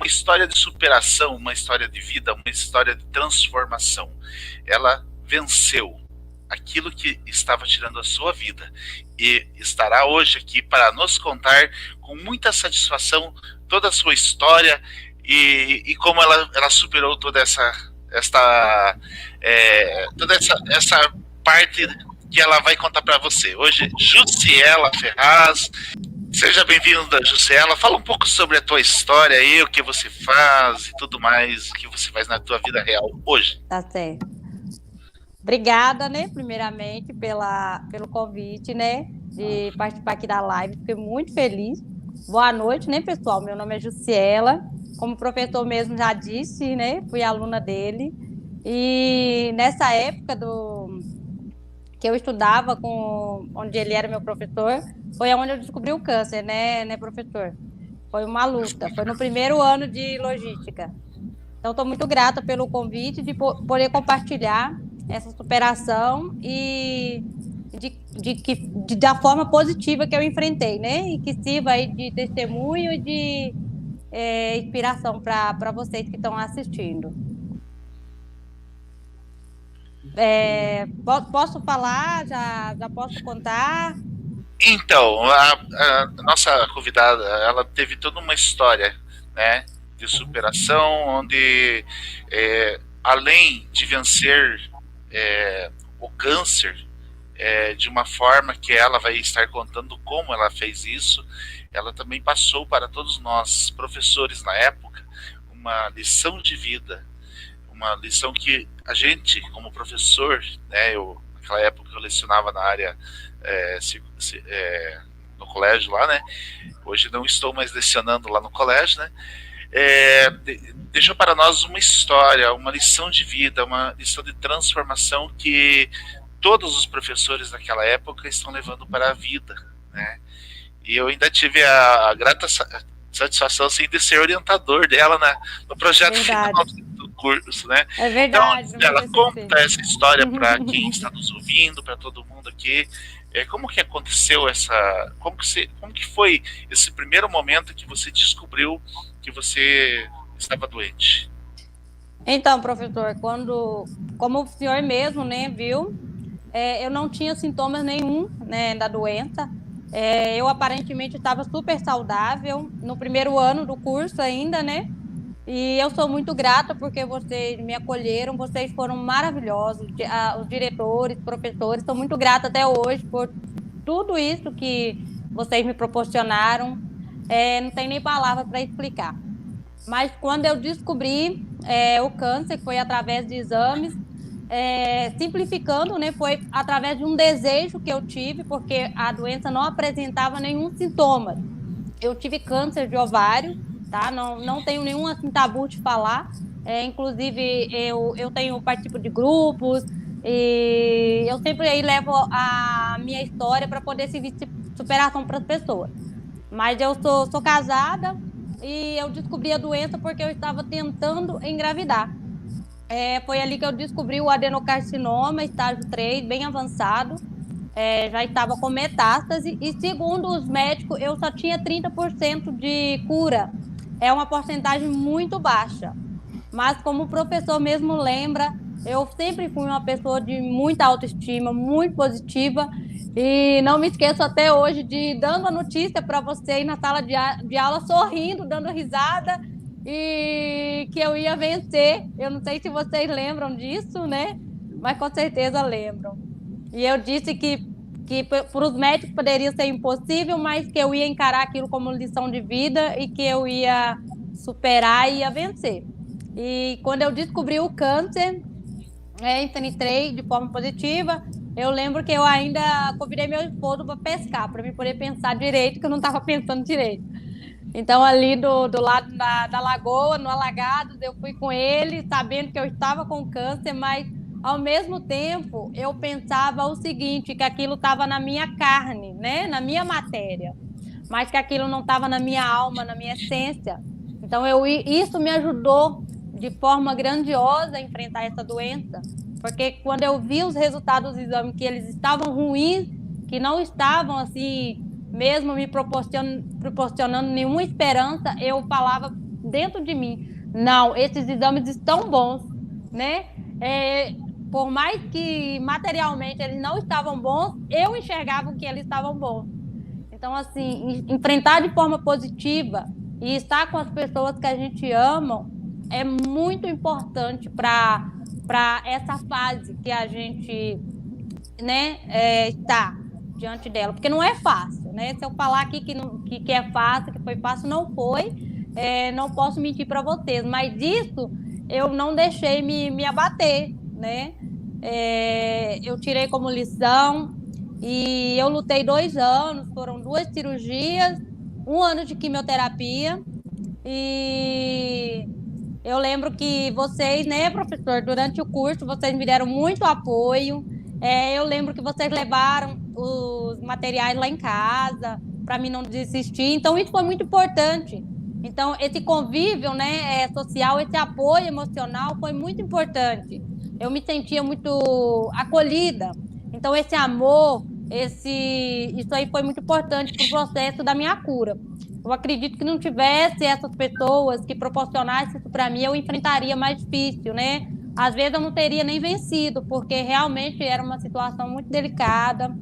história de superação, uma história de vida, uma história de transformação. Ela venceu aquilo que estava tirando a sua vida e estará hoje aqui para nos contar com muita satisfação toda a sua história e como ela superou toda essa parte que ela vai contar para você. Hoje, Jussiela Ferraz. Seja bem-vinda, Jussiela. Fala um pouco sobre a tua história aí, o que você faz e tudo mais, o que você faz na tua vida real hoje. Tá certo. Obrigada, né, primeiramente, pelo convite, né, de participar aqui da live. Fiquei muito feliz. Boa noite, né, pessoal? Meu nome é Jussiela. Como o professor mesmo já disse, né, fui aluna dele. E nessa época que eu estudava onde ele era meu professor, foi onde eu descobri o câncer, né, professor? Foi uma luta. Foi no primeiro ano de logística. Então, estou muito grata pelo convite de poder compartilhar essa superação e da forma positiva que eu enfrentei, né? E que sirva aí de testemunho e de inspiração para vocês que estão assistindo. Posso falar? Já posso contar? Então, a nossa convidada, ela teve toda uma história, né, de superação, onde além de vencer o câncer de uma forma que ela vai estar contando como ela fez isso, ela também passou para todos nós, professores na época, uma lição de vida, uma lição que a gente, como professor, né, naquela época eu lecionava na área no colégio lá, né? Hoje não estou mais lecionando lá no colégio, né? Deixou para nós uma história, uma lição de vida, uma lição de transformação que todos os professores daquela época estão levando para a vida, né? E eu ainda tive a grata satisfação assim, de ser orientador dela, né, no projeto final do curso, né? É verdade. Então, ela conta essa história para quem está nos ouvindo, para todo mundo aqui. Como que aconteceu como que foi esse primeiro momento que você descobriu que você estava doente? Então, professor, como o senhor mesmo, né, viu, eu não tinha sintomas nenhum, né, da doença. Eu aparentemente estava super saudável no primeiro ano do curso ainda, né? E eu sou muito grata porque vocês me acolheram, vocês foram maravilhosos, os diretores, professores, estou muito grata até hoje por tudo isso que vocês me proporcionaram. Não tem nem palavra para explicar. Mas quando eu descobri o câncer, foi através de exames, simplificando, né, foi através de um desejo que eu tive, porque a doença não apresentava nenhum sintoma. Eu tive câncer de ovário, tá? Não tenho nenhum assim, tabu de falar. Inclusive, eu participo de grupos e eu sempre aí levo a minha história para poder servir de superação para as pessoas. Mas eu sou casada e eu descobri a doença porque eu estava tentando engravidar. Foi ali que eu descobri o adenocarcinoma, estágio 3, bem avançado. Já estava com metástase e, segundo os médicos, eu só tinha 30% de cura. É uma porcentagem muito baixa. Mas, como o professor mesmo lembra, eu sempre fui uma pessoa de muita autoestima, muito positiva. E não me esqueço até hoje de dando a notícia para você aí na sala de aula, sorrindo, dando risada, e que eu ia vencer. Eu não sei se vocês lembram disso, né? Mas com certeza lembram. E eu disse que para os médicos poderia ser impossível, mas que eu ia encarar aquilo como lição de vida e que eu ia superar e ia vencer. E quando eu descobri o câncer, enfrentei de forma positiva. Eu lembro que eu ainda convidei meu esposo para pescar, para mim poder pensar direito, que eu não estava pensando direito. Então, ali do lado da lagoa, no Alagados, eu fui com ele, sabendo que eu estava com câncer, mas, ao mesmo tempo, eu pensava o seguinte, que aquilo estava na minha carne, né? Na minha matéria, mas que aquilo não estava na minha alma, na minha essência. Então, isso me ajudou de forma grandiosa a enfrentar essa doença, porque quando eu vi os resultados dos exames, que eles estavam ruins, que não estavam, assim, mesmo me proporcionando nenhuma esperança, eu falava dentro de mim, não, esses exames estão bons, né? Por mais que materialmente eles não estavam bons, eu enxergava que eles estavam bons. Então, assim, enfrentar de forma positiva e estar com as pessoas que a gente ama é muito importante para essa fase que a gente, né, está diante dela. Porque não é fácil, né? Se eu falar aqui que é fácil, que foi fácil, não foi. Não posso mentir para vocês. Mas isso eu não deixei me abater, né? Eu tirei como lição e eu lutei 2 anos, foram 2 cirurgias, 1 ano de quimioterapia e eu lembro que vocês, né, professor, durante o curso, vocês me deram muito apoio. Eu lembro que vocês levaram os materiais lá em casa para mim não desistir. Então, isso foi muito importante. Então, esse convívio, né, social, esse apoio emocional foi muito importante. Eu me sentia muito acolhida. Então, esse amor, isso aí foi muito importante para o processo da minha cura. Eu acredito que não tivesse essas pessoas que proporcionassem isso para mim, eu enfrentaria mais difícil, né? Às vezes eu não teria nem vencido, porque realmente era uma situação muito delicada,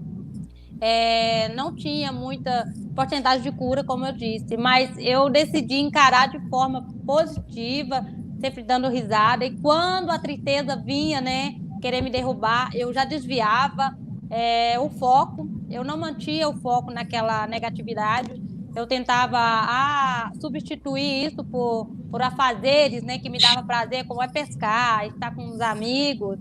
não tinha muita porcentagem de cura, como eu disse, mas eu decidi encarar de forma positiva, sempre dando risada, e quando a tristeza vinha, né, querer me derrubar, eu já desviava o foco, eu não mantinha o foco naquela negatividade, eu tentava substituir isso por afazeres, né, que me davam prazer, como pescar, estar com os amigos,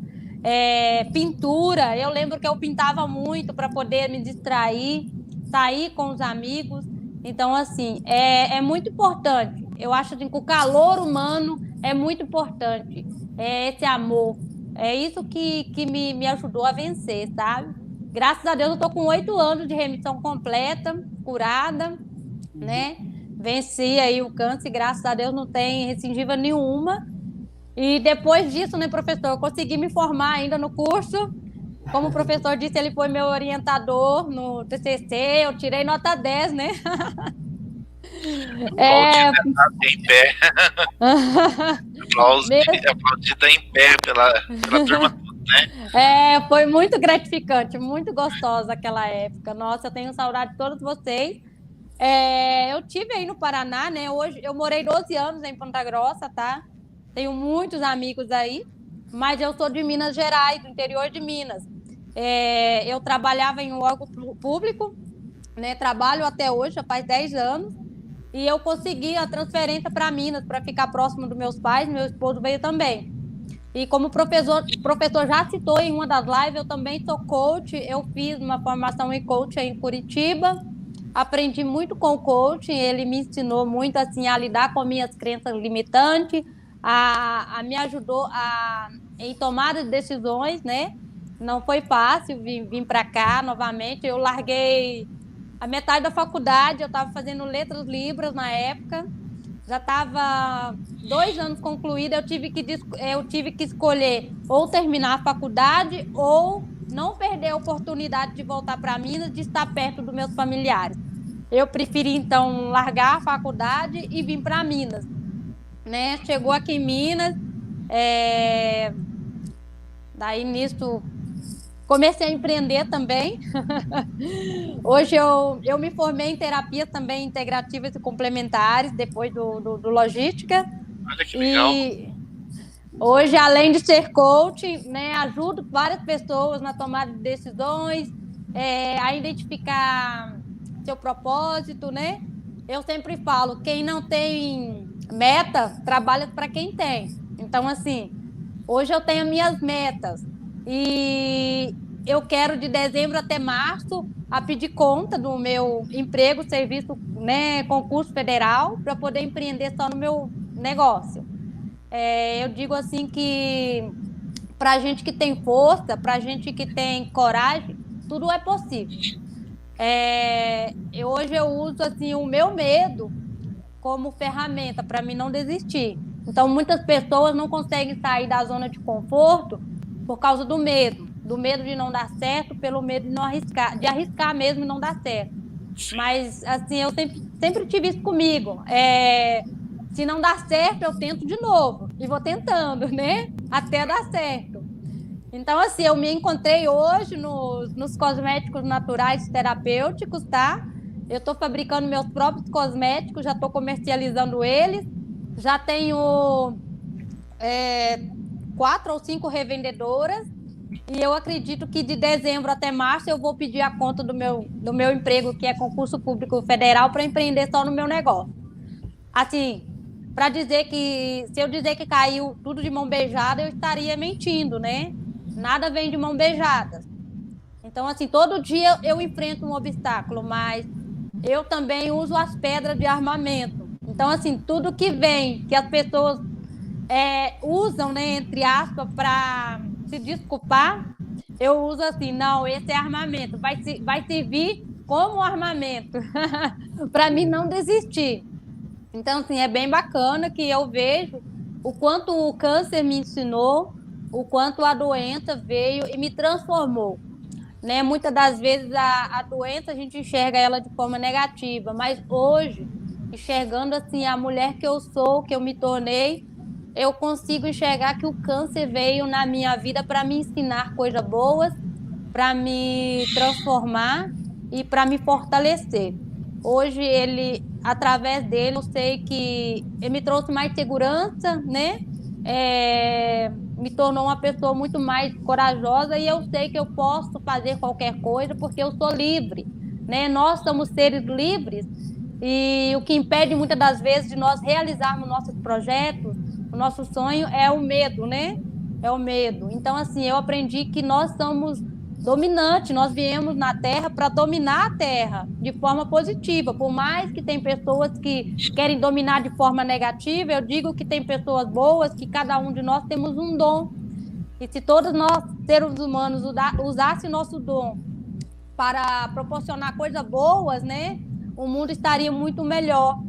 pintura. Eu lembro que eu pintava muito para poder me distrair, sair com os amigos. Então, assim, é muito importante. Eu acho assim, que o calor humano é muito importante. Esse amor. É isso que me ajudou a vencer, sabe? Graças a Deus, eu estou com 8 anos de remissão completa, curada, né? Venci aí o câncer, graças a Deus não tem recidiva nenhuma. E depois disso, né, professor, eu consegui me formar ainda no curso. Como o professor disse, ele foi meu orientador no TCC, eu tirei nota 10, né? Em pé. Aplaudida em pé pela turma toda, né? Foi muito gratificante, muito gostosa aquela época. Nossa, eu tenho saudade de todos vocês. Eu tive aí no Paraná, né? Hoje eu morei 12 anos em Ponta Grossa, tá? Tenho muitos amigos aí, mas eu sou de Minas Gerais, do interior de Minas. Eu trabalhava em um órgão público, né? Trabalho até hoje, já faz 10 anos, e eu consegui a transferência para Minas, para ficar próximo dos meus pais, meu esposo veio também. E como o professor já citou em uma das lives, eu também sou coach, eu fiz uma formação em coach em Curitiba, aprendi muito com o coaching, ele me ensinou muito assim, a lidar com minhas crenças limitantes, me ajudou em tomar decisões, né? Não foi fácil vir para cá novamente, eu larguei a metade da faculdade, eu estava fazendo letras libras na época, já estava 2 anos concluída, eu tive que escolher ou terminar a faculdade ou não perder a oportunidade de voltar para Minas, de estar perto dos meus familiares. Eu preferi, então, largar a faculdade e vir para Minas. Né? Chegou aqui em Minas, daí nisso comecei a empreender também. Hoje eu me formei em terapias também integrativas e complementares, depois do Logística. Olha que legal. E hoje, além de ser coach, né, ajudo várias pessoas na tomada de decisões, a identificar seu propósito, né? Eu sempre falo, quem não tem meta, trabalha para quem tem. Então, assim, hoje eu tenho minhas metas e eu quero de dezembro até março a pedir conta do meu emprego, serviço, né, concurso federal, para poder empreender só no meu negócio. Eu digo assim que para a gente que tem força, para a gente que tem coragem, tudo é possível. Hoje eu uso assim, o meu medo como ferramenta para mim não desistir. Então, muitas pessoas não conseguem sair da zona de conforto por causa do medo de não dar certo, pelo medo de não arriscar, de arriscar mesmo e não dar certo. Mas, assim, eu sempre tive isso comigo. Se não dá certo, eu tento de novo. E vou tentando, né? Até dar certo. Então, assim, eu me encontrei hoje nos cosméticos naturais terapêuticos, tá? Eu estou fabricando meus próprios cosméticos, já estou comercializando eles. Já tenho 4 ou 5 revendedoras. E eu acredito que de dezembro até março eu vou pedir a conta do meu emprego, que é concurso público federal, para empreender só no meu negócio. Assim, para dizer que, se eu dizer que caiu tudo de mão beijada, eu estaria mentindo, né? Nada vem de mão beijada. Então, assim, todo dia eu enfrento um obstáculo, mas eu também uso as pedras de armamento. Então, assim, tudo que vem, que as pessoas usam, né, entre aspas, para se desculpar, eu uso assim, não, esse é armamento, vai servir como armamento, para mim não desistir. Então, assim, é bem bacana que eu vejo o quanto o câncer me ensinou, o quanto a doença veio e me transformou, né? Muitas das vezes a doença a gente enxerga ela de forma negativa, mas hoje, enxergando assim a mulher que eu sou, que eu me tornei, eu consigo enxergar que o câncer veio na minha vida para me ensinar coisas boas, para me transformar e para me fortalecer. Hoje ele, através dele, eu sei que ele me trouxe mais segurança, né? Me tornou uma pessoa muito mais corajosa e eu sei que eu posso fazer qualquer coisa porque eu sou livre, né? Nós somos seres livres e o que impede muitas das vezes de nós realizarmos nossos projetos, o nosso sonho é o medo, né? É o medo. Então, assim, eu aprendi que nós somos dominantes, nós viemos na Terra para dominar a Terra de forma positiva. Por mais que tem pessoas que querem dominar de forma negativa, eu digo que tem pessoas boas, que cada um de nós temos um dom. E se todos nós, seres humanos, usassem nosso dom para proporcionar coisas boas, né? O mundo estaria muito melhor.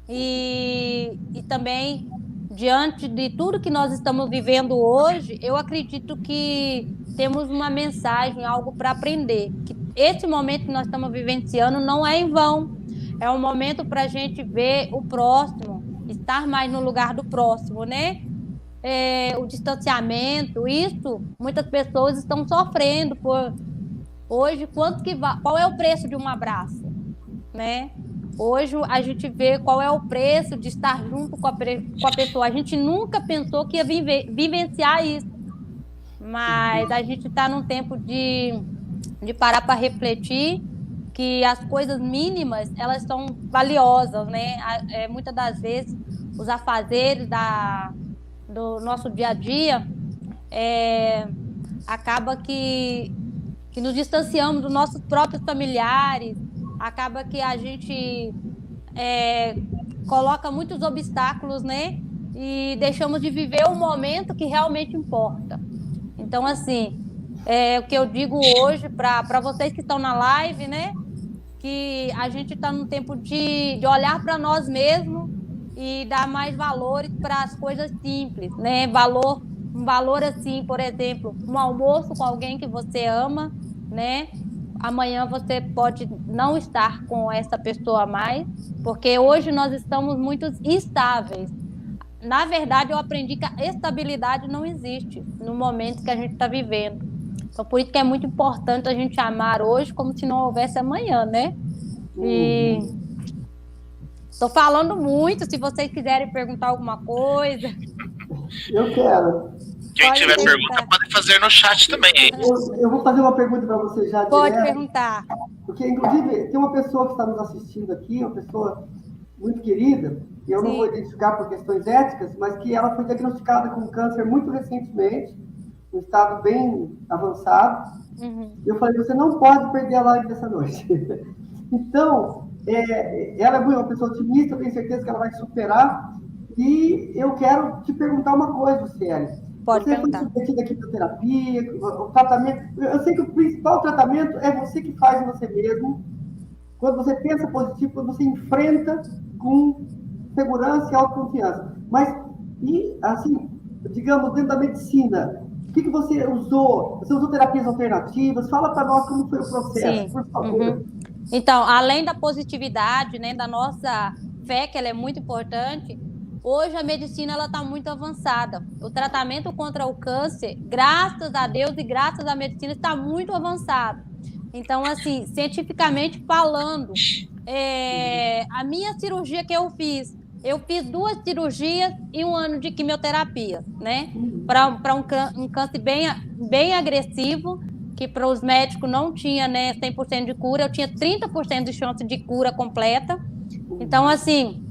E também, diante de tudo que nós estamos vivendo hoje, eu acredito que temos uma mensagem, algo para aprender. Que esse momento que nós estamos vivenciando não é em vão. É um momento para a gente ver o próximo, estar mais no lugar do próximo, né? O distanciamento, isso, muitas pessoas estão sofrendo por hoje. Qual é o preço de um abraço, né? Hoje a gente vê qual é o preço de estar junto com a pessoa. A gente nunca pensou que ia vivenciar isso, mas a gente está num tempo de parar para refletir que as coisas mínimas, elas são valiosas, né? Muitas das vezes, os afazeres do nosso dia a dia, acaba que nos distanciamos dos nossos próprios familiares, acaba que a gente coloca muitos obstáculos, né? E deixamos de viver o momento que realmente importa. Então, assim, o que eu digo hoje para vocês que estão na live, né? Que a gente está num tempo de olhar para nós mesmos e dar mais valores para as coisas simples, né? Um valor assim, por exemplo, um almoço com alguém que você ama, né? Amanhã você pode não estar com essa pessoa mais, porque hoje nós estamos muito instáveis. Na verdade, eu aprendi que a estabilidade não existe no momento que a gente está vivendo. Então, por isso que é muito importante a gente amar hoje como se não houvesse amanhã, né? E estou falando muito, se vocês quiserem perguntar alguma coisa. Eu quero. Quem tiver pergunta pode fazer no chat também, hein? Eu vou fazer uma pergunta para você já. Pode perguntar. Porque, inclusive, tem uma pessoa que está nos assistindo aqui, uma pessoa muito querida, e eu não vou identificar por questões éticas, mas que ela foi diagnosticada com câncer muito recentemente, um estado bem avançado. Eu falei, você não pode perder a live dessa noite. Então, ela é uma pessoa otimista, eu tenho certeza que ela vai superar. E eu quero te perguntar uma coisa, Luciane. Pode você perguntar. foi submetida à quimioterapia, o tratamento. Eu sei que o principal tratamento é você que faz em você mesmo. Quando você pensa positivo, quando você enfrenta com segurança e autoconfiança. Mas, e assim, digamos, dentro da medicina, o que você usou? Você usou terapias alternativas? Fala para nós como foi o processo, por favor. Então, além da positividade, né, da nossa fé, que ela é muito importante, Hoje a medicina ela está muito avançada. O tratamento contra o câncer, graças a Deus e graças à medicina, está muito avançado. Então, assim, cientificamente falando, a minha cirurgia que eu fiz 2 cirurgias e 1 ano de quimioterapia, né? Para um câncer bem agressivo, que para os médicos não tinha, né, 100% de cura, eu tinha 30% de chance de cura completa. Então, assim,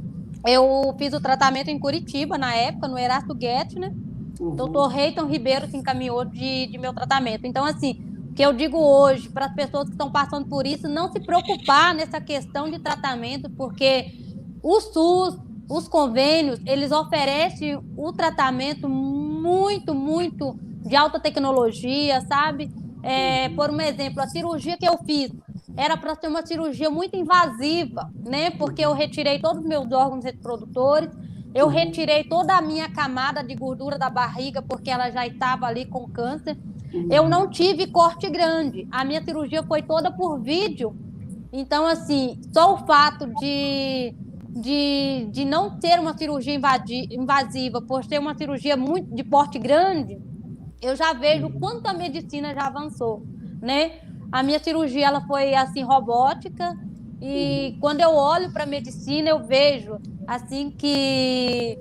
eu fiz o tratamento em Curitiba, na época, no Erasto Guedes, né? Doutor Reiton Ribeiro se encaminhou de meu tratamento. Então, assim, o que eu digo hoje para as pessoas que estão passando por isso, não se preocupar nessa questão de tratamento, porque o SUS, os convênios, eles oferecem o tratamento muito, muito de alta tecnologia, sabe? Por um exemplo, a cirurgia que eu fiz era para ser uma cirurgia muito invasiva, né? Porque eu retirei todos os meus órgãos reprodutores, eu retirei toda a minha camada de gordura da barriga, porque ela já estava ali com câncer. Eu não tive corte grande. A minha cirurgia foi toda por vídeo. Então, assim, só o fato de não ter uma cirurgia invasiva, por ser uma cirurgia muito de porte grande, eu já vejo o quanto a medicina já avançou, né? A minha cirurgia ela foi assim robótica e quando eu olho para a medicina eu vejo assim que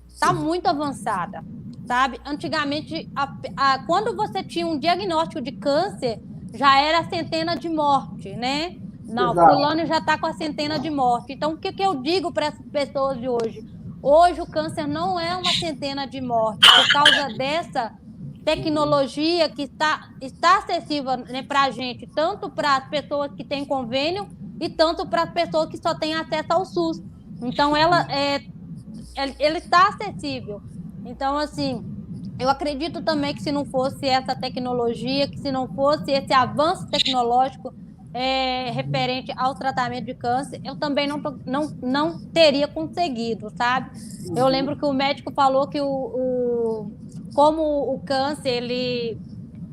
está muito avançada, sabe? Antigamente, quando você tinha um diagnóstico de câncer, já era centena de morte, né? Não, Exato. fulano já está com a centena de morte. Então, o que eu digo para essas pessoas de hoje? Hoje o câncer não é uma centena de morte, por causa dessa tecnologia que está acessível, né, para a gente, tanto para as pessoas que têm convênio e tanto para as pessoas que só têm acesso ao SUS. Então, ele está acessível. Então, assim, eu acredito também que se não fosse essa tecnologia, que se não fosse esse avanço tecnológico referente ao tratamento de câncer, eu também não teria conseguido, sabe? Eu lembro que o médico falou que como o câncer,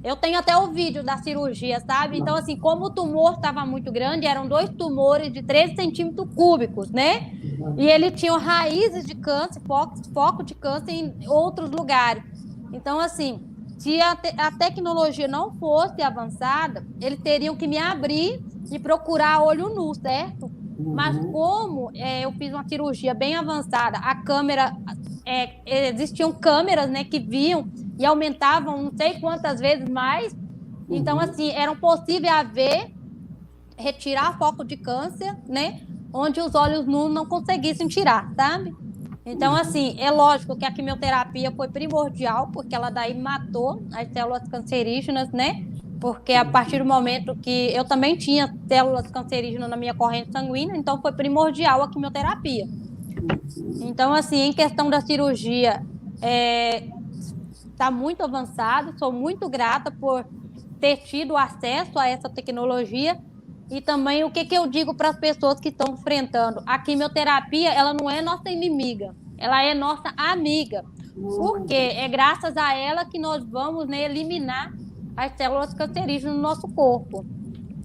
eu tenho até o vídeo da cirurgia, sabe? Então, assim, como o tumor estava muito grande, eram 2 tumores de 13 centímetros cúbicos, né? E ele tinha raízes de câncer, foco de câncer em outros lugares. Então, assim, se a tecnologia não fosse avançada, eles teriam que me abrir e procurar olho nu, certo? Mas como eu fiz uma cirurgia bem avançada, a câmera, existiam câmeras, né, que viam e aumentavam não sei quantas vezes mais. Então, assim, era possível retirar foco de câncer, né, onde os olhos nus não conseguissem tirar, sabe? Então, assim, é lógico que a quimioterapia foi primordial, porque ela daí matou as células cancerígenas, né? Porque a partir do momento que eu também tinha células cancerígenas na minha corrente sanguínea, então foi primordial a quimioterapia. Então, assim, em questão da cirurgia, está muito avançado, sou muito grata por ter tido acesso a essa tecnologia. E também o que eu digo para as pessoas que estão enfrentando? A quimioterapia, ela não é nossa inimiga, ela é nossa amiga. Porque é graças a ela que nós vamos, né, eliminar as células cancerígenas no nosso corpo.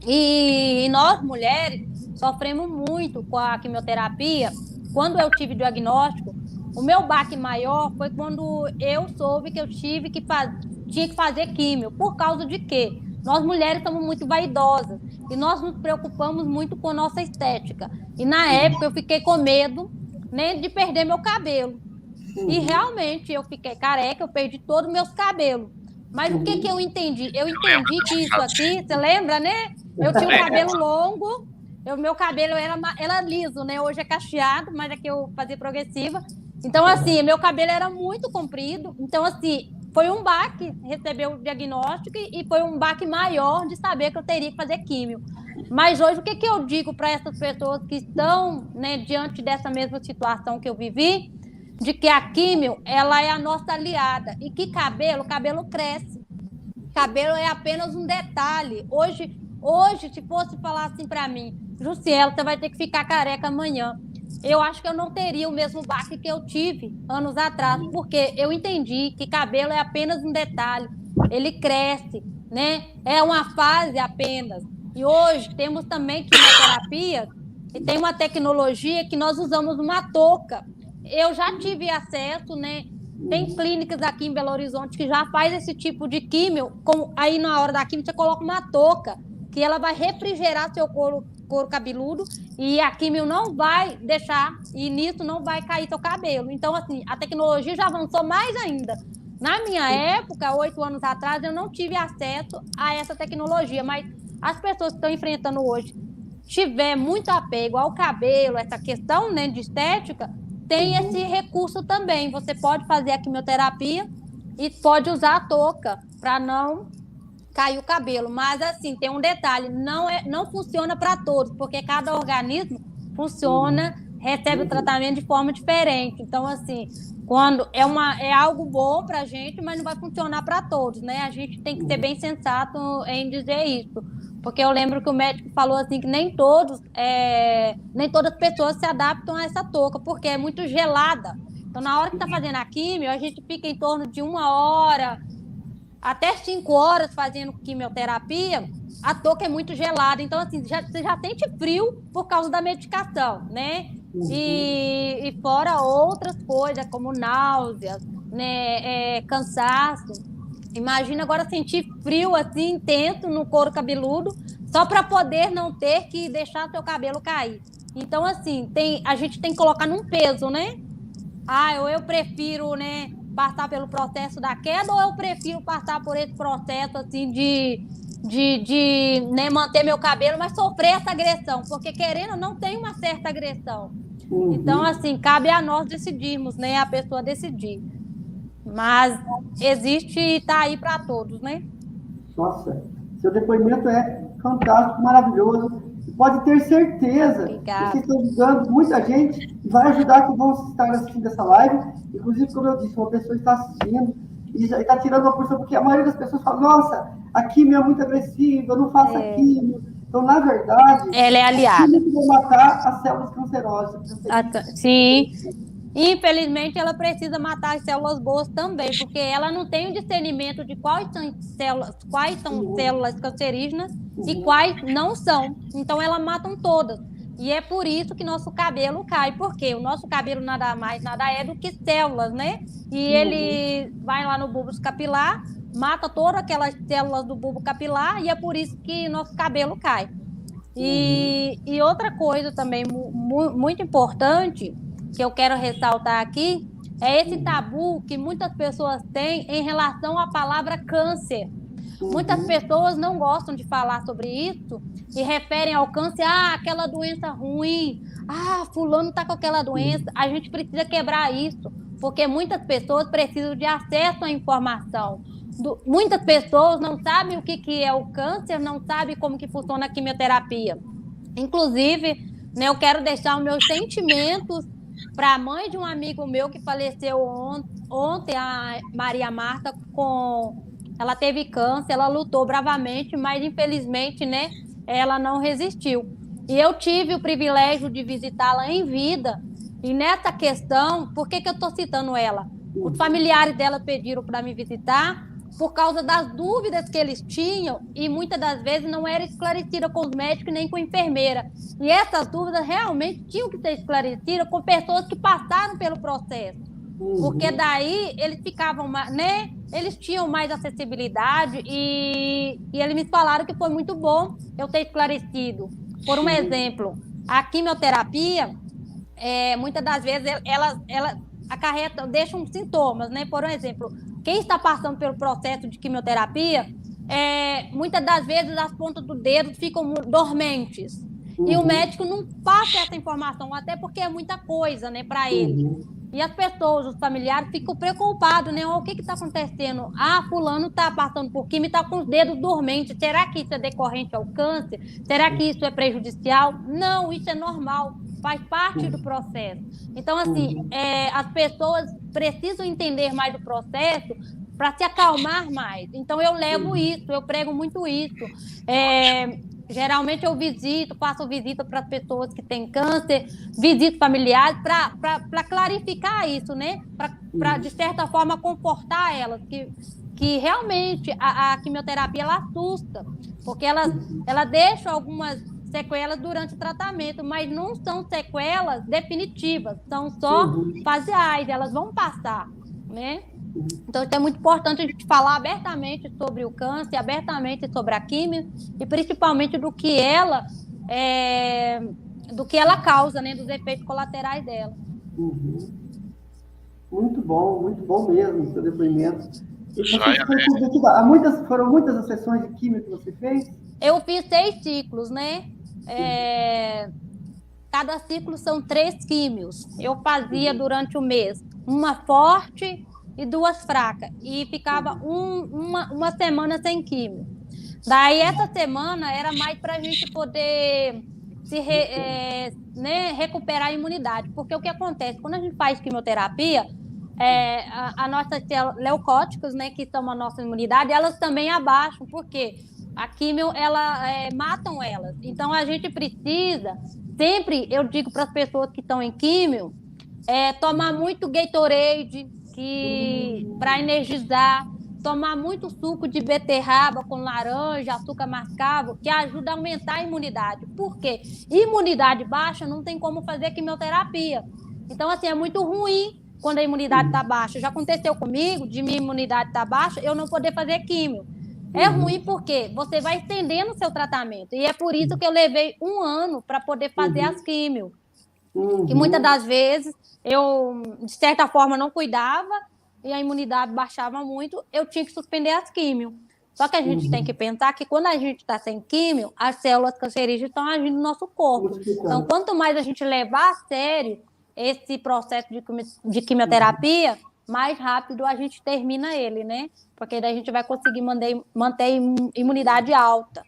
E nós, mulheres, sofremos muito com a quimioterapia. Quando eu tive diagnóstico, o meu baque maior foi quando eu soube que eu tinha que fazer químio. Por causa de quê? Nós mulheres somos muito vaidosas e nós nos preocupamos muito com a nossa estética. E na época eu fiquei com medo, né, de perder meu cabelo. E realmente eu fiquei careca, eu perdi todos os meus cabelos. Mas o que eu entendi? Eu entendi que isso aqui, você lembra, né? Eu tinha um cabelo longo, meu cabelo era liso, né? Hoje é cacheado, mas aqui eu fazia progressiva. Então, assim, meu cabelo era muito comprido. Então, assim, foi um baque receber o diagnóstico e foi um baque maior de saber que eu teria que fazer químio. Mas hoje, o que eu digo para essas pessoas que estão, né, diante dessa mesma situação que eu vivi, de que a químio, ela é a nossa aliada e que cabelo cresce. Cabelo é apenas um detalhe. Hoje se fosse falar assim para mim, Jussiela, você vai ter que ficar careca amanhã. Eu acho que eu não teria o mesmo baque que eu tive anos atrás, porque eu entendi que cabelo é apenas um detalhe, ele cresce, né? É uma fase apenas. E hoje temos também quimioterapia e tem uma tecnologia que nós usamos uma touca eu já tive acesso, né? Tem clínicas aqui em Belo Horizonte que já faz esse tipo de químio. Aí na hora da químio você coloca uma touca que ela vai refrigerar seu couro cabeludo e a químio não vai deixar, e nisso não vai cair seu cabelo. Então, assim, a tecnologia já avançou mais ainda. Na minha época, 8 anos atrás, eu não tive acesso a essa tecnologia, mas as pessoas que estão enfrentando hoje, tiver muito apego ao cabelo, essa questão, né, de estética, tem esse recurso também. Você pode fazer a quimioterapia e pode usar a touca para não cair o cabelo. Mas, assim, tem um detalhe: não funciona para todos, porque cada organismo funciona, recebe o tratamento de forma diferente. Então, assim, quando é algo bom para a gente, mas não vai funcionar para todos, né? A gente tem que ser bem sensato em dizer isso. Porque eu lembro que o médico falou assim que nem todas as pessoas se adaptam a essa touca, porque é muito gelada. Então, na hora que está fazendo a químio, a gente fica em torno de 1 hora, até 5 horas fazendo quimioterapia, a touca é muito gelada. Então, assim, você já sente frio por causa da medicação, né? E fora outras coisas, como náuseas, né? Cansaço. Imagina agora sentir frio assim, intenso no couro cabeludo, só para poder não ter que deixar seu cabelo cair. Então, assim, a gente tem que colocar num peso, né? Ou eu prefiro, né, passar pelo processo da queda, ou eu prefiro passar por esse processo assim de né, manter meu cabelo, mas sofrer essa agressão, porque querendo ou não tem uma certa agressão. Então, assim, cabe a nós decidirmos, né, a pessoa decidir. Mas existe e está aí para todos, né? Nossa, seu depoimento é fantástico, maravilhoso. Pode ter certeza que vocês estão ajudando muita gente e vai ajudar que vão estar assistindo essa live. Inclusive, como eu disse, uma pessoa está assistindo e já está tirando uma porção, porque a maioria das pessoas fala: nossa, a químio é muito agressiva, eu não faço a químio. Então, na verdade, ela é aliada. A químio vai matar as células cancerosas. Sim. Infelizmente, ela precisa matar as células boas também, porque ela não tem o discernimento de quais são células cancerígenas e quais não são. Então, ela matam todas. E é por isso que nosso cabelo cai, porque o nosso cabelo nada mais, nada é do que células, né? E ele vai lá no bulbo capilar, mata todas aquelas células do bulbo capilar, e é por isso que nosso cabelo cai. E outra coisa também muito importante, que eu quero ressaltar aqui, é esse tabu que muitas pessoas têm em relação à palavra câncer. Muitas pessoas não gostam de falar sobre isso e referem ao câncer, aquela doença ruim, fulano está com aquela doença. A gente precisa quebrar isso, porque muitas pessoas precisam de acesso à informação. Muitas pessoas não sabem o que é o câncer, não sabem como que funciona a quimioterapia. Inclusive, né, eu quero deixar os meus sentimentos para a mãe de um amigo meu que faleceu ontem, a Maria Marta, ela teve câncer, ela lutou bravamente, mas infelizmente, né, ela não resistiu. E eu tive o privilégio de visitá-la em vida. E nessa questão, por que eu estou citando ela? Os familiares dela pediram para me visitar por causa das dúvidas que eles tinham e muitas das vezes não era esclarecida com os médicos nem com a enfermeira. E essas dúvidas realmente tinham que ser esclarecidas com pessoas que passaram pelo processo. Porque daí eles ficavam, né? Eles tinham mais acessibilidade e eles me falaram que foi muito bom eu ter esclarecido. Por um exemplo, a quimioterapia, muitas das vezes ela acarreta, deixam sintomas, né? Por exemplo, quem está passando pelo processo de quimioterapia, muitas das vezes as pontas do dedo ficam dormentes. E o médico não passa essa informação, até porque é muita coisa, né, para ele. E as pessoas, os familiares, ficam preocupados, né? O que está acontecendo? Fulano está passando por quimio e está com os dedos dormentes. Será que isso é decorrente ao câncer? Será que isso é prejudicial? Não, isso é normal. Faz parte do processo. Então, assim, as pessoas precisam entender mais do processo para se acalmar mais. Então, eu levo isso, eu prego muito isso. Geralmente, eu faço visita para as pessoas que têm câncer, visito familiares para clarificar isso, né? Para, de certa forma, confortar elas, que realmente a quimioterapia ela assusta, porque ela deixa algumas sequelas durante o tratamento, mas não são sequelas definitivas, são só faseais, elas vão passar, né? Então, é muito importante a gente falar abertamente sobre o câncer, abertamente sobre a químio e principalmente do que ela causa, né? Dos efeitos colaterais dela. Muito bom mesmo o seu depoimento. Joia, né? Foram muitas as sessões de químio que você fez? Eu fiz 6 ciclos, né? Cada ciclo são 3 químios. Eu fazia durante o mês uma forte e 2 fracas. E ficava uma semana sem químio. Daí, essa semana era mais para a gente poder recuperar a imunidade. Porque o que acontece? Quando a gente faz quimioterapia, as nossas células leucóticas, né, que são a nossa imunidade, elas também abaixam. Por quê? A químio, matam elas. Então, a gente precisa, sempre, eu digo para as pessoas que estão em químio, tomar muito Gatorade para energizar, tomar muito suco de beterraba com laranja, açúcar mascavo, que ajuda a aumentar a imunidade. Por quê? Imunidade baixa não tem como fazer quimioterapia. Então, assim, é muito ruim quando a imunidade está baixa. Já aconteceu comigo, de minha imunidade estar baixa, eu não poder fazer químio. É ruim porque você vai estendendo o seu tratamento. E é por isso que eu levei 1 ano para poder fazer as químio. Que muitas das vezes eu, de certa forma, não cuidava e a imunidade baixava muito, eu tinha que suspender as químio. Só que a gente tem que pensar que quando a gente está sem químio, as células cancerígenas estão agindo no nosso corpo. Então, quanto mais a gente levar a sério esse processo de quimioterapia, mais rápido a gente termina ele, né? Porque daí a gente vai conseguir manter a imunidade alta.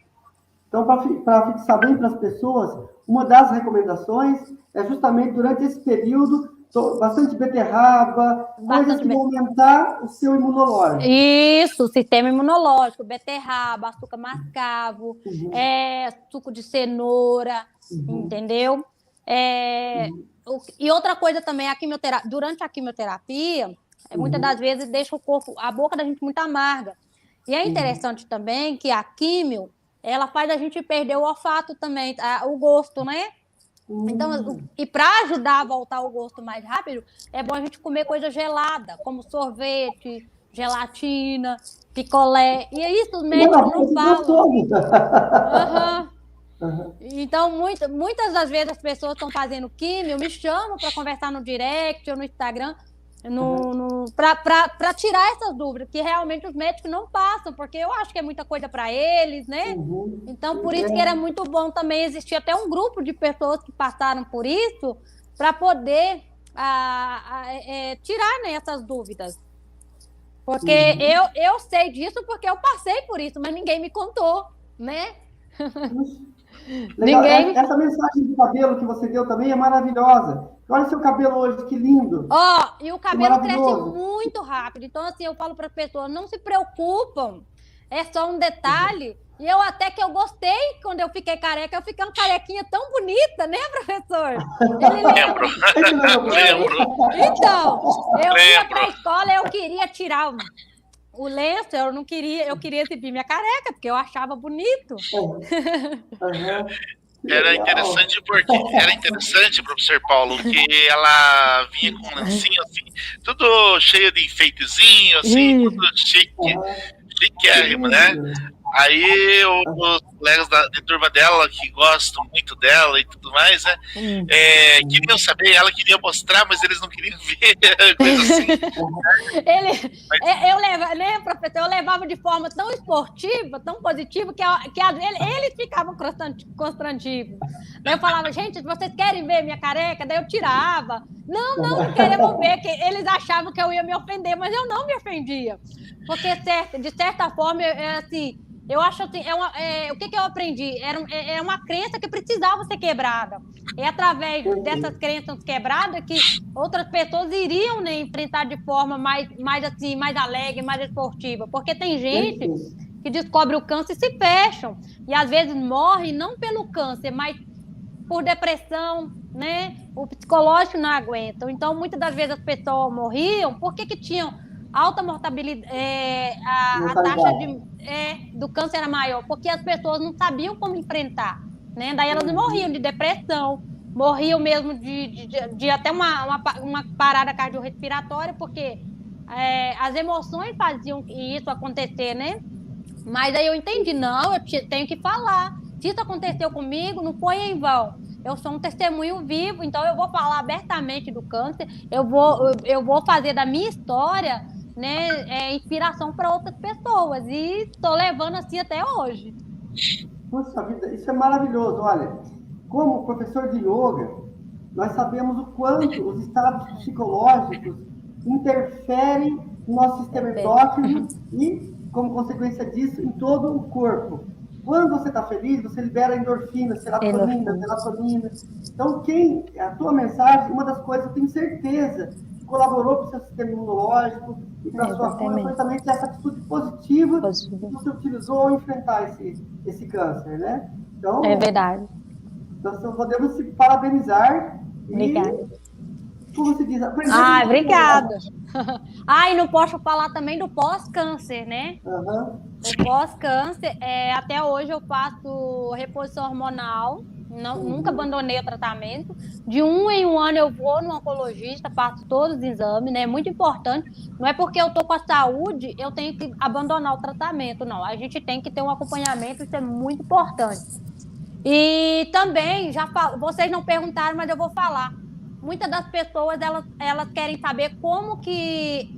Então, para fixar bem para as pessoas, uma das recomendações é justamente durante esse período, bastante beterraba, coisas que vão aumentar o seu imunológico. Isso, sistema imunológico, beterraba, açúcar mascavo, suco de cenoura, entendeu? E outra coisa também, durante a quimioterapia, muitas das vezes deixa a boca da gente muito amarga. E é interessante também que a químio, ela faz a gente perder o olfato também, o gosto, né? Então, e para ajudar a voltar o gosto mais rápido, é bom a gente comer coisa gelada, como sorvete, gelatina, picolé. E é isso, os médicos não falam. Então, muitas das vezes as pessoas estão fazendo químio, me chamam para conversar no direct ou no Instagram, para tirar essas dúvidas, que realmente os médicos não passam, porque eu acho que é muita coisa para eles, né? Então, por isso que era muito bom também existir até um grupo de pessoas que passaram por isso, para poder tirar, né, essas dúvidas. Porque eu sei disso porque eu passei por isso, mas ninguém me contou, né? Essa mensagem de cabelo que você deu também é maravilhosa. Olha seu cabelo hoje, que lindo. E o cabelo cresce muito rápido. Então, assim, eu falo para as pessoas, não se preocupam. É só um detalhe. E eu até que eu gostei, quando eu fiquei careca, eu fiquei uma carequinha tão bonita, né, professor? Lembro. Então, eu ia para a escola, eu queria tirar o lenço, eu queria exibir minha careca, porque eu achava bonito. Era interessante, professor Paulo, que ela vinha com um lencinho assim, tudo cheio de enfeitezinho, assim, tudo chiquérrimo, né? Aí os colegas de turma dela, que gostam muito dela e tudo mais, né? Queriam saber, ela queria mostrar, mas eles não queriam ver, coisa assim. Eu levava de forma tão esportiva, tão positiva, que eles ficavam constrangidos. Daí eu falava, gente, vocês querem ver minha careca? Daí eu tirava. Não queremos ver, que eles achavam que eu ia me ofender, mas eu não me ofendia. Porque, de certa forma, assim, eu acho assim, o que eu aprendi? É uma crença que precisava ser quebrada. É através dessas crenças quebradas que outras pessoas iriam, né, enfrentar de forma mais alegre, mais esportiva. Porque tem gente que descobre o câncer e se fecham. E às vezes morre não pelo câncer, mas por depressão, né? O psicológico não aguenta. Então, muitas das vezes as pessoas morriam porque que tinham alta mortalidade, a taxa do câncer era maior, porque as pessoas não sabiam como enfrentar. né? Daí elas morriam de depressão, morriam mesmo de até uma parada cardiorrespiratória, porque as emoções faziam isso acontecer, né? Mas aí eu entendi, não, tenho que falar. Se isso aconteceu comigo, não foi em vão. Eu sou um testemunho vivo, então eu vou falar abertamente do câncer, eu vou fazer da minha história, né, inspiração para outras pessoas. E estou levando assim até hoje. Puxa vida, isso é maravilhoso. Olha, como professor de yoga, nós sabemos o quanto os estados psicológicos interferem no nosso sistema endócrino e, como consequência disso, em todo o corpo. Quando você está feliz, você libera endorfina, serotonina. Então, a tua mensagem, uma das coisas, eu tenho certeza, que colaborou para o seu sistema imunológico e para a sua cura, foi justamente essa atitude positiva que você utilizou ao enfrentar esse câncer, né? Então, é verdade. Nós podemos se parabenizar. Obrigada. Como se diz? Obrigada. E não posso falar também do pós-câncer, né? Uhum. O pós-câncer, até hoje eu faço reposição hormonal, nunca abandonei o tratamento. De 1 em 1 ano eu vou no oncologista, faço todos os exames, né? É muito importante. Não é porque eu estou com a saúde, eu tenho que abandonar o tratamento, não. A gente tem que ter um acompanhamento, isso é muito importante. E também, vocês não perguntaram, mas eu vou falar. Muitas das pessoas, elas querem saber como que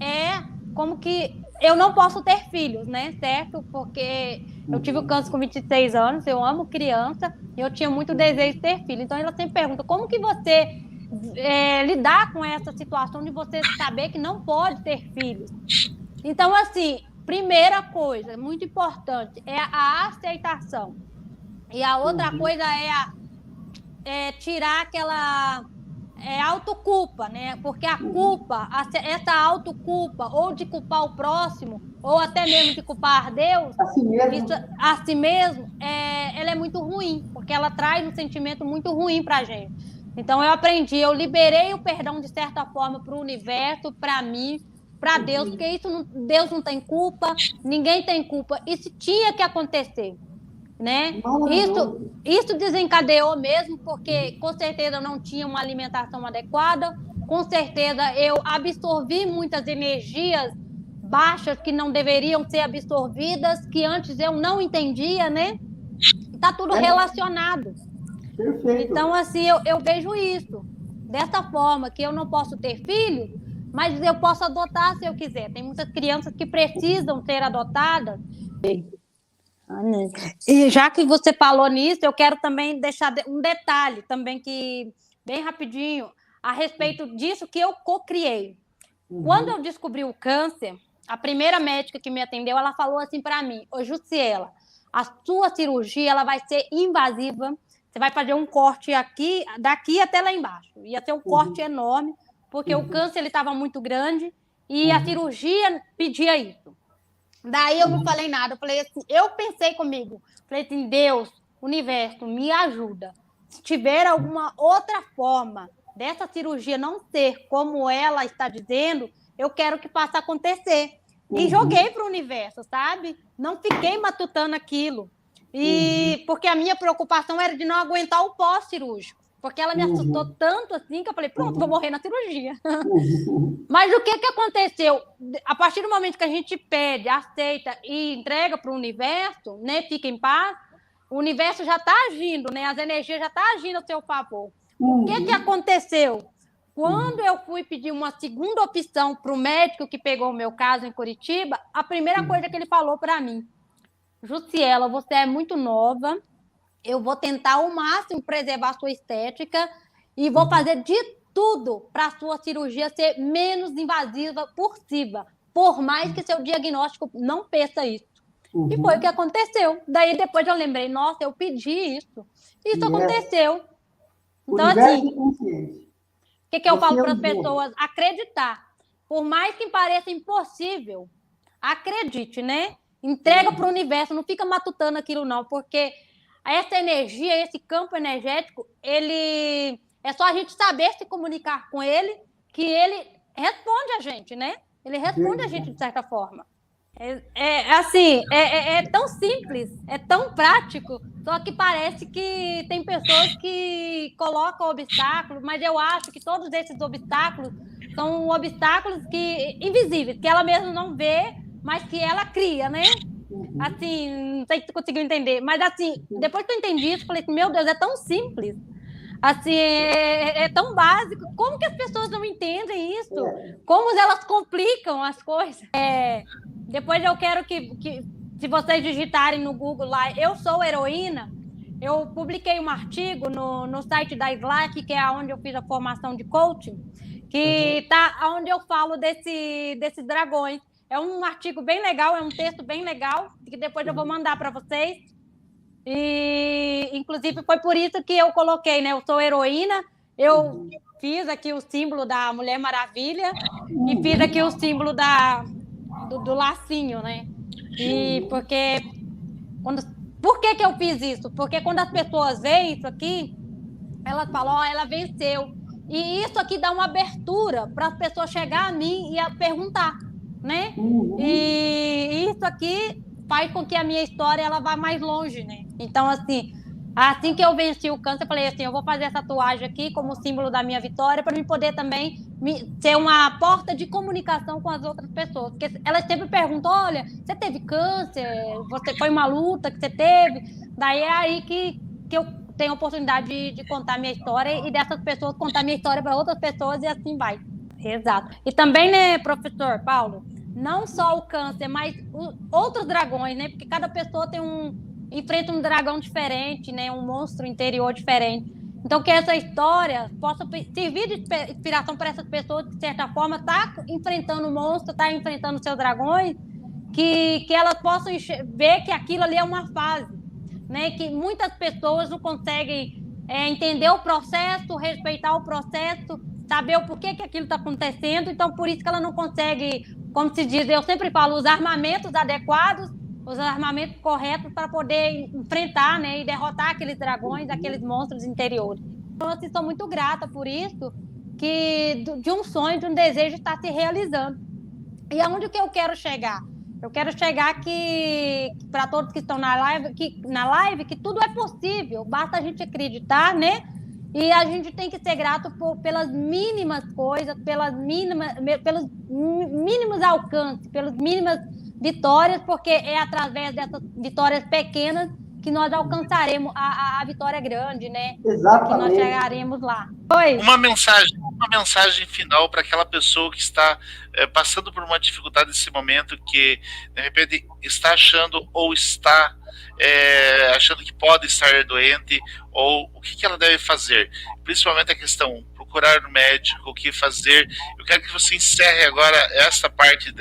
eu não posso ter filhos, né? Certo? Porque eu tive o câncer com 26 anos, eu amo criança, e eu tinha muito desejo de ter filho. Então, elas sempre perguntam, como que você lidar com essa situação de você saber que não pode ter filhos? Então, assim, primeira coisa, muito importante, é a aceitação. E a outra coisa é tirar aquela autoculpa, né? Porque a culpa, essa autoculpa, ou de culpar o próximo, ou até mesmo de culpar Deus, a si mesmo, ela é muito ruim, porque ela traz um sentimento muito ruim pra gente. Então eu aprendi, eu liberei o perdão de certa forma para o universo, para mim, para Deus, porque Deus não tem culpa, ninguém tem culpa. Isso tinha que acontecer. Né? Isso desencadeou mesmo, porque com certeza eu não tinha uma alimentação adequada, com certeza eu absorvi muitas energias baixas que não deveriam ser absorvidas, que antes eu não entendia, né? Está tudo relacionado. Perfeito. Então, assim, eu vejo isso dessa forma, que eu não posso ter filhos, mas eu posso adotar se eu quiser. Tem muitas crianças que precisam ser adotadas. E já que você falou nisso, eu quero também deixar um detalhe também, que bem rapidinho, a respeito disso que eu co-criei. Quando eu descobri o câncer, a primeira médica que me atendeu, ela falou assim para mim: ô Jussiela, a sua cirurgia ela vai ser invasiva, você vai fazer um corte aqui, daqui até lá embaixo. Ia ser um corte enorme, porque o câncer estava muito grande e a cirurgia pedia isso. Daí eu não falei nada, eu falei assim, eu pensei comigo, falei assim, Deus, universo, me ajuda. Se tiver alguma outra forma dessa cirurgia não ser como ela está dizendo, eu quero que faça acontecer. E joguei para o universo, sabe? Não fiquei matutando aquilo. E porque a minha preocupação era de não aguentar o pós-cirúrgico. Porque ela me assustou tanto assim que eu falei, pronto, vou morrer na cirurgia. Mas o que aconteceu? A partir do momento que a gente pede, aceita e entrega para o universo, né, fica em paz, o universo já está agindo, né, as energias já estão agindo a seu favor. O que aconteceu? Quando eu fui pedir uma segunda opção para o médico que pegou o meu caso em Curitiba, a primeira coisa que ele falou para mim, Jussiela, você é muito nova, eu vou tentar ao máximo preservar a sua estética e vou fazer de tudo para a sua cirurgia ser menos invasiva possível, por mais que seu diagnóstico não peça isso. E foi o que aconteceu. Daí depois eu lembrei, nossa, eu pedi isso. Isso aconteceu. Então, assim, o que eu falo para as pessoas? Acreditar. Por mais que pareça impossível, acredite, né? Entrega para o universo, não fica matutando aquilo não, porque essa energia, esse campo energético, ele é só a gente saber se comunicar com ele, que ele responde a gente, né? Ele responde a gente de certa forma. É tão simples, é tão prático, só que parece que tem pessoas que colocam obstáculos, mas eu acho que todos esses obstáculos são obstáculos invisíveis, que ela mesma não vê, mas que ela cria, né? Assim, não sei se tu conseguiu entender, mas assim, depois que eu entendi isso, eu falei assim, meu Deus, é tão simples. Assim, é tão básico. Como que as pessoas não entendem isso? Como elas complicam as coisas? Depois eu quero que, se vocês digitarem no Google lá, eu sou heroína, eu publiquei um artigo no site da Slack, que é onde eu fiz a formação de coaching, que tá onde eu falo desses dragões. É um artigo bem legal, é um texto bem legal, que depois eu vou mandar para vocês. E, inclusive, foi por isso que eu coloquei, né? Eu sou heroína, eu fiz aqui o símbolo da Mulher Maravilha e fiz aqui o símbolo do lacinho, né? E porque... Por que eu fiz isso? Porque quando as pessoas veem isso aqui, elas falam, ela venceu. E isso aqui dá uma abertura para as pessoas chegar a mim e a perguntar, né? E isso aqui faz com que a minha história ela vá mais longe, né? Então, assim que eu venci o câncer, eu falei assim, eu vou fazer essa tatuagem aqui como símbolo da minha vitória para me poder também ser uma porta de comunicação com as outras pessoas. Porque elas sempre perguntam, olha, você teve câncer? Foi uma luta que você teve? Daí é aí que eu tenho a oportunidade de contar minha história e dessas pessoas contar minha história para outras pessoas e assim vai. Exato. E também, né, professor Paulo, não só o câncer, mas outros dragões, né? Porque cada pessoa enfrenta um dragão diferente, né? Um monstro interior diferente. Então, que essa história possa servir de inspiração para essas pessoas que, de certa forma, tá enfrentando o monstro, tá enfrentando seus dragões, que elas possam ver que aquilo ali é uma fase, né? Que muitas pessoas não conseguem entender o processo, respeitar o processo, saber o porquê que aquilo está acontecendo. Então, por isso que ela não consegue, como se diz, eu sempre falo, os armamentos adequados, os armamentos corretos para poder enfrentar, né, e derrotar aqueles dragões, aqueles monstros interiores. Então, assim, sou muito grata por isso, que de um sonho, de um desejo está se realizando. E aonde que eu quero chegar? Eu quero chegar que para todos que estão na live, que tudo é possível, basta a gente acreditar, né? E a gente tem que ser grato pelas mínimas coisas, pelos mínimos alcances, pelas mínimas vitórias, porque é através dessas vitórias pequenas que nós alcançaremos a vitória grande, né? Exatamente. Que nós chegaremos lá. Oi. Uma mensagem final para aquela pessoa que está passando por uma dificuldade nesse momento, que de repente está achando ou está achando que pode estar doente, ou o que ela deve fazer, principalmente a questão procurar um médico, o que fazer. Eu quero que você encerre agora essa parte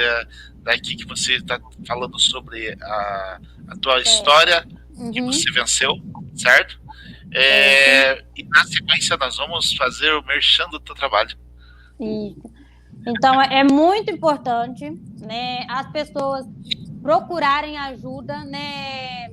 daqui que você está falando sobre a tua história, que você venceu, certo? E na sequência nós vamos fazer o merchan do teu trabalho. Isso. Então é muito importante, né, as pessoas procurarem ajuda, né,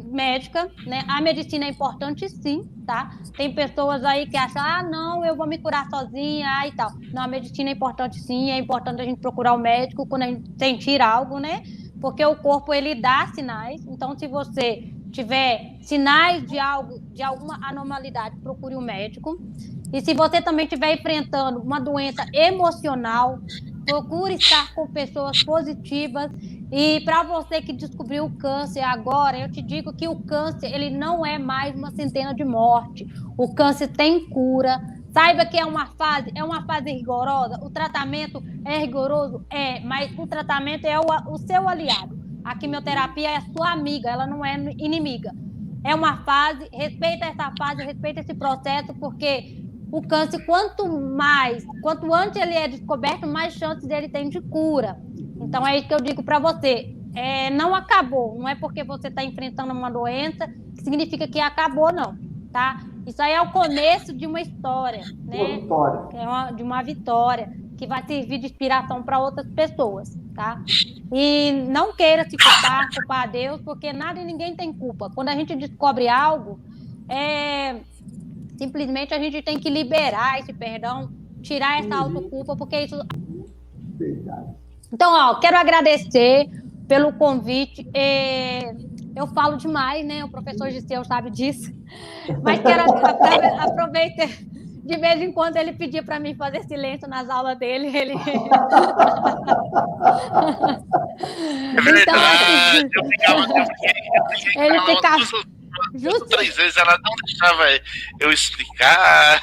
médica, né? A medicina é importante, sim, tá? Tem pessoas aí que acham, não, eu vou me curar sozinha e tal. Não, a medicina é importante, sim. É importante a gente procurar o médico quando a gente sentir algo, né? Porque o corpo ele dá sinais. Então, se você tiver sinais de alguma anormalidade, procure um médico. E se você também estiver enfrentando uma doença emocional, procure estar com pessoas positivas. E para você que descobriu o câncer agora, eu te digo que o câncer ele não é mais uma centena de morte. O câncer tem cura. Saiba que é uma fase rigorosa. O tratamento é rigoroso? Mas o tratamento é o seu aliado. A quimioterapia é a sua amiga, ela não é inimiga. É uma fase, respeita essa fase, respeita esse processo, porque o câncer, quanto antes ele é descoberto, mais chances ele tem de cura. Então é isso que eu digo para você. Não acabou, não é porque você está enfrentando uma doença que significa que acabou, não, tá? Isso aí é o começo de uma história, né? Uma vitória. De uma vitória que vai servir de inspiração para outras pessoas, tá? E não queira se culpar a Deus, porque nada e ninguém tem culpa. Quando a gente descobre algo, simplesmente a gente tem que liberar esse perdão, tirar essa autoculpa, porque isso... Verdade. Então, quero agradecer. pelo convite. Eu falo demais, né? O professor Giseu sabe disso. Mas quero aproveitar. De vez em quando ele pedia para mim fazer silêncio nas aulas dele. Ele... É verdade. Então, Eu ficava ele ficava... Justo 3 vezes ela não deixava eu explicar.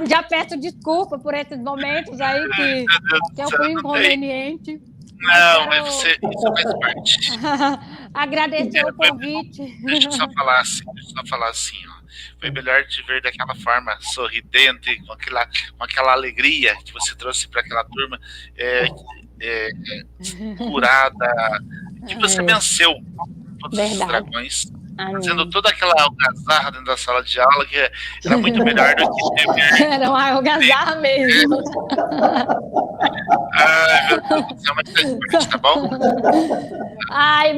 Já peço desculpa por esses momentos aí que eu fui inconveniente. Não, mas isso faz parte. Agradecer o convite. Deixa eu só falar assim, ó. Foi melhor te ver daquela forma sorridente, com aquela alegria que você trouxe para aquela turma, curada, que você venceu todos os dragões, fazendo toda aquela algazarra dentro da sala de aula, que era muito melhor do que ter. Era uma algazarra mesmo. Ai, meu Deus, é uma coisa importante, tá bom?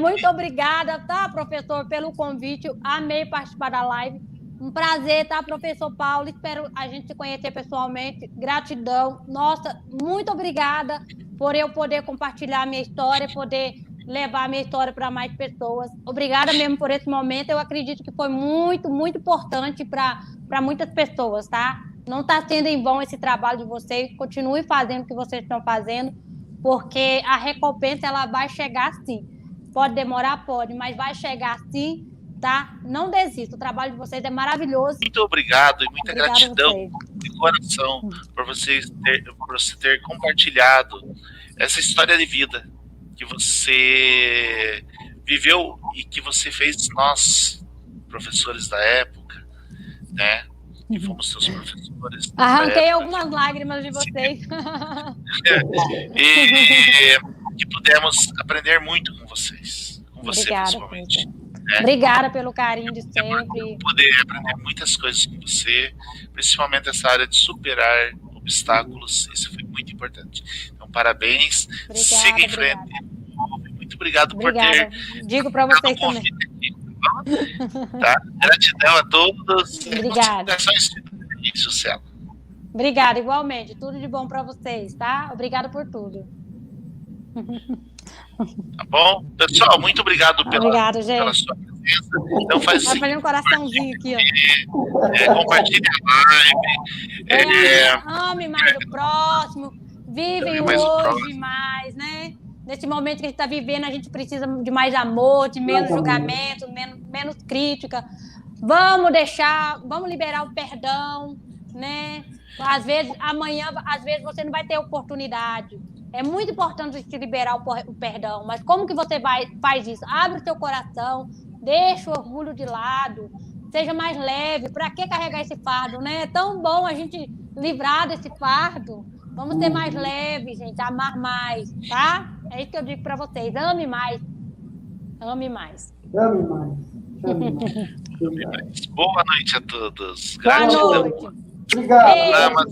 Muito obrigada, tá, professor, pelo convite. Amei participar da live. Um prazer, tá, professor Paulo? Espero a gente se conhecer pessoalmente. Gratidão. Nossa, muito obrigada por eu poder compartilhar a minha história, poder levar a minha história para mais pessoas. Obrigada mesmo por esse momento. Eu acredito que foi muito, muito importante para muitas pessoas, tá? Não está sendo em vão esse trabalho de vocês. Continue fazendo o que vocês estão fazendo, porque a recompensa ela vai chegar sim. Pode demorar? Pode, mas vai chegar sim. Tá? Não desista, o trabalho de vocês é maravilhoso. Muito obrigado e muita gratidão de coração por você ter compartilhado essa história de vida que você viveu e que você fez nós, professores da época, né? Que fomos seus professores. Arranquei algumas lágrimas de vocês. E que pudemos aprender muito com vocês, com você principalmente. Obrigada pelo carinho de sempre. Poder aprender muitas coisas com você, principalmente essa área de superar obstáculos, isso foi muito importante. Então, parabéns, siga em frente. Muito obrigado por ter. Digo para vocês também. Tá? Gratidão a todos. Obrigada. Sucesso. Obrigada, igualmente. Tudo de bom para vocês, tá? Obrigada por tudo. Tá bom? Pessoal, muito obrigado pela sua presença. Então faz assim. Vai fazer um coraçãozinho aqui, ó. Compartilhe a live. Ame mais o próximo. Vive hoje mais, né? Nesse momento que a gente está vivendo, a gente precisa de mais amor, de menos julgamento, menos crítica. Vamos liberar o perdão, né? Às vezes, amanhã, você não vai ter oportunidade. É muito importante a gente liberar o perdão, mas como que você faz isso? Abre o seu coração, deixa o orgulho de lado, seja mais leve. Para que carregar esse fardo, né? É tão bom a gente livrar desse fardo. Vamos ser mais leves, gente, amar mais, tá? É isso que eu digo para vocês. Ame mais. Ame mais. Ame mais. Ame mais. Boa noite a todos. Boa noite. Obrigado.